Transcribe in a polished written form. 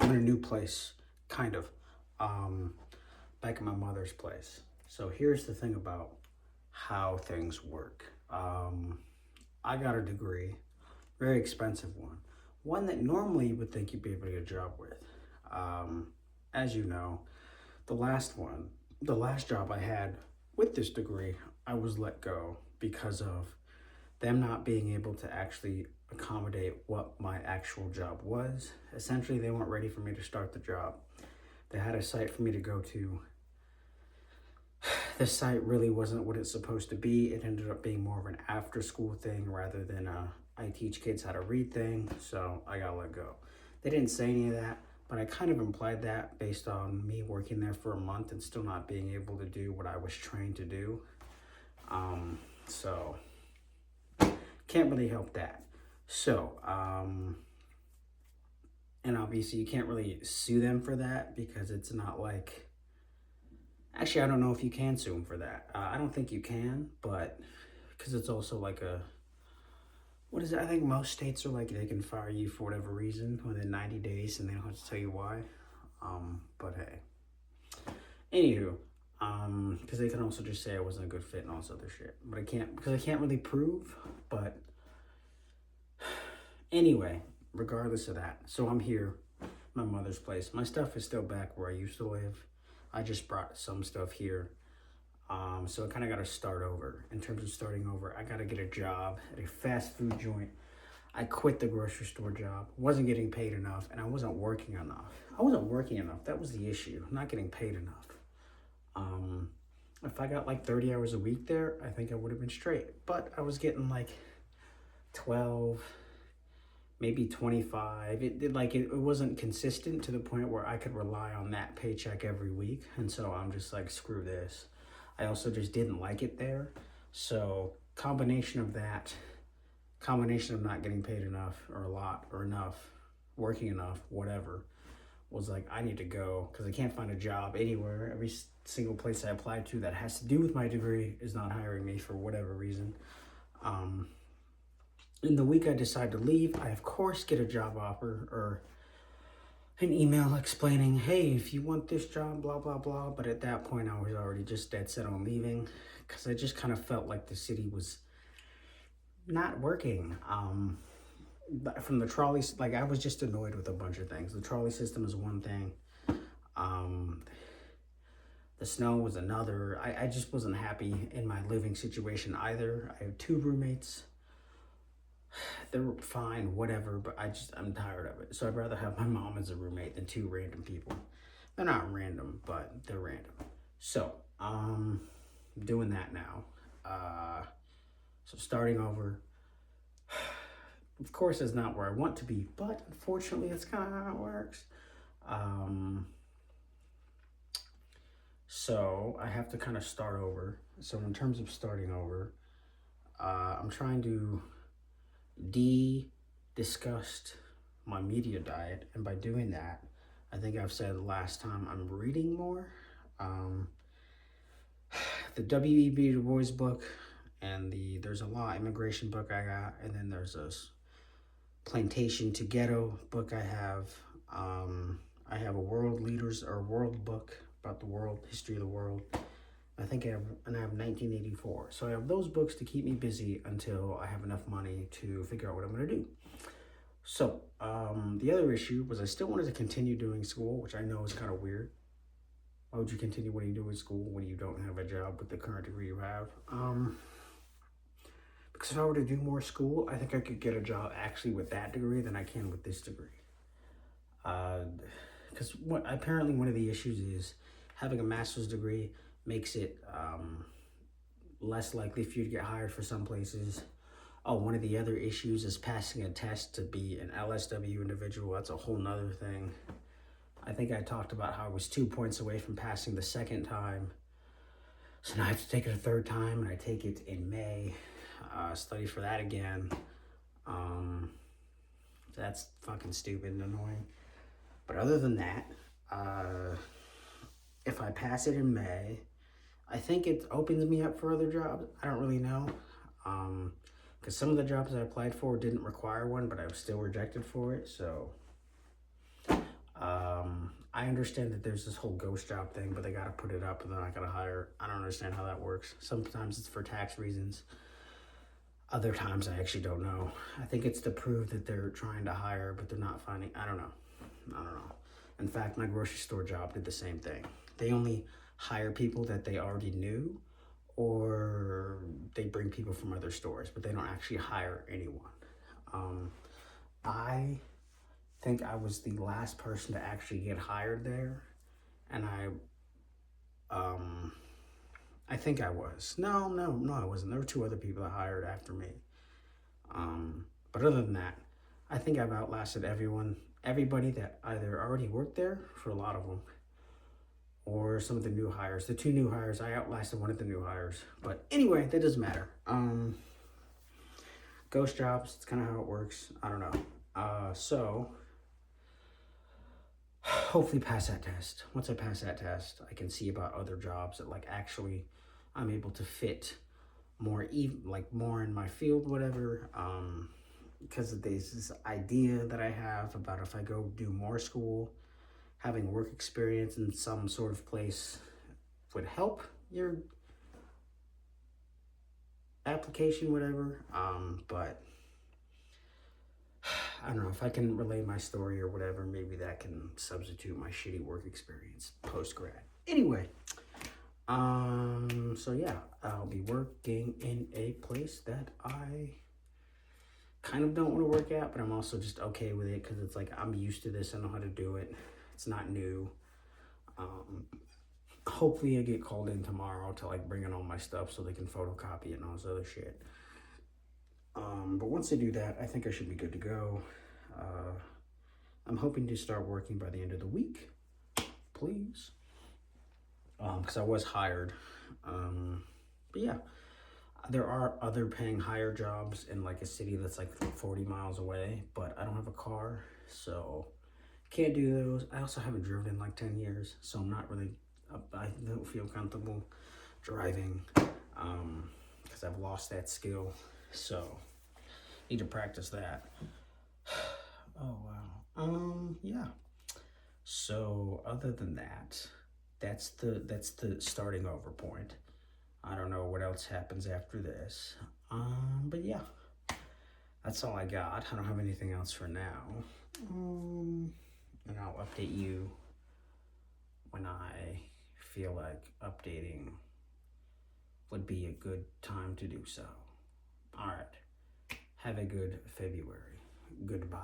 I'm in a new place, kind of, back in my mother's place. So here's the thing about how things work. I got a degree, very expensive one that normally you would think you'd be able to get a job with. Um, as you know, the last one, the last job I had with this degree, I was let go because of them not being able to actually accommodate what my actual job was. Essentially, they weren't ready for me to start the job. They had a site for me to go to. The site really wasn't what it's supposed to be. It ended up being more of an after school thing rather than a I teach kids how to read thing. So I got let go. They didn't say any of that, but I kind of implied that based on me working there for a month and still not being able to do what I was trained to do. So can't really help that. So, and obviously you can't really sue them for that because it's not like, actually, I don't know if you can sue them for that. I don't think you can, but because it's also like what is it? I think most states are like they can fire you for whatever reason within 90 days and they don't have to tell you why. But hey, anywho, because they can also just say I wasn't a good fit and all this other shit. But I can't, because I can't really prove, but anyway, regardless of that, so I'm here, my mother's place. My stuff is still back where I used to live. I just brought some stuff here. So I kind of got to start over. In terms of starting over, I got to get a job at a fast food joint. I quit the grocery store job, wasn't getting paid enough, and I wasn't working enough. That was the issue, not getting paid enough. If I got like 30 hours a week there, I think I would have been straight. But I was getting like 12, maybe 25. It wasn't consistent to the point where I could rely on that paycheck every week. And so I'm just like, screw this. I also just didn't like it there. So combination of not getting paid enough or a lot or enough, working enough, whatever, was like, I need to go because I can't find a job anywhere. Every single place I applied to that has to do with my degree is not hiring me for whatever reason. In the week I decide to leave, I of course get a job offer or an email explaining, hey, if you want this job, blah, blah, blah. But at that point, I was already just dead set on leaving because I just kind of felt like the city was not working. But from the trolleys, like I was just annoyed with a bunch of things. The trolley system is one thing. The snow was another. I just wasn't happy in my living situation either. I have 2 roommates. They're fine, whatever, but I'm tired of it. So I'd rather have my mom as a roommate than 2 random people. They're not random, but they're random. So, doing that now. So starting over, of course, is not where I want to be, but unfortunately, that's kind of how it works. So I have to kind of start over. So in terms of starting over, I'm trying to discussed my media diet, and by doing that, I think I've said last time, I'm reading more. The W.E.B. Du Bois book and there's a law immigration book I got, and then there's a plantation to ghetto book I have. I have a world book about the world, history of the world. I have 1984. So I have those books to keep me busy until I have enough money to figure out what I'm going to do. So the other issue was I still wanted to continue doing school, which I know is kind of weird. Why would you continue what you do in school when you don't have a job with the current degree you have? Because if I were to do more school, I think I could get a job actually with that degree than I can with this degree. Because apparently one of the issues is having a master's degree makes it less likely for you to get hired for some places. Oh, one of the other issues is passing a test to be an LSW individual. That's a whole nother thing. I think I talked about how I was 2 points away from passing the second time. So now I have to take it a third time, and I take it in May. Study for that again. That's fucking stupid and annoying. But other than that, if I pass it in May, I think it opens me up for other jobs. I don't really know. Because some of the jobs I applied for didn't require one, but I was still rejected for it. So I understand that there's this whole ghost job thing, but they got to put it up and they're not going to hire. I don't understand how that works. Sometimes it's for tax reasons. Other times I actually don't know. I think it's to prove that they're trying to hire, but they're not finding. I don't know. In fact, my grocery store job did the same thing. They only hire people that they already knew, or they bring people from other stores, but they don't actually hire anyone. I think I was the last person to actually get hired there, and I think I was. No, I wasn't. There were 2 other people that hired after me. But other than that, I think I've outlasted everybody that either already worked there, for a lot of them, or some of the new hires. The 2 new hires, I outlasted one of the new hires. But anyway, that doesn't matter. Ghost jobs, it's kind of how it works. I don't know. So hopefully pass that test. Once I pass that test, I can see about other jobs that like actually I'm able to fit more more in my field, whatever. Because there's this idea that I have about if I go do more school, having work experience in some sort of place would help your application, whatever. But I don't know if I can relay my story or whatever. Maybe that can substitute my shitty work experience post grad. Anyway, so yeah, I'll be working in a place that I kind of don't want to work at, but I'm also just okay with it because it's like I'm used to this. I know how to do it. It's not new. Hopefully I get called in tomorrow to like bring in all my stuff so they can photocopy it and all this other shit. But once they do that, I think I should be good to go. I'm hoping to start working by the end of the week, please. Because I was hired. But yeah, there are other paying higher jobs in like a city that's like 40 miles away, but I don't have a car, so can't do those. I also haven't driven in like 10 years, so I'm not really, I don't feel comfortable driving because I've lost that skill, so need to practice that. Oh wow. Yeah. So other than that, that's the starting over point. I don't know what else happens after this. But yeah, that's all I got. I don't have anything else for now. And I'll update you when I feel like updating would be a good time to do so. All right. Have a good February. Goodbye.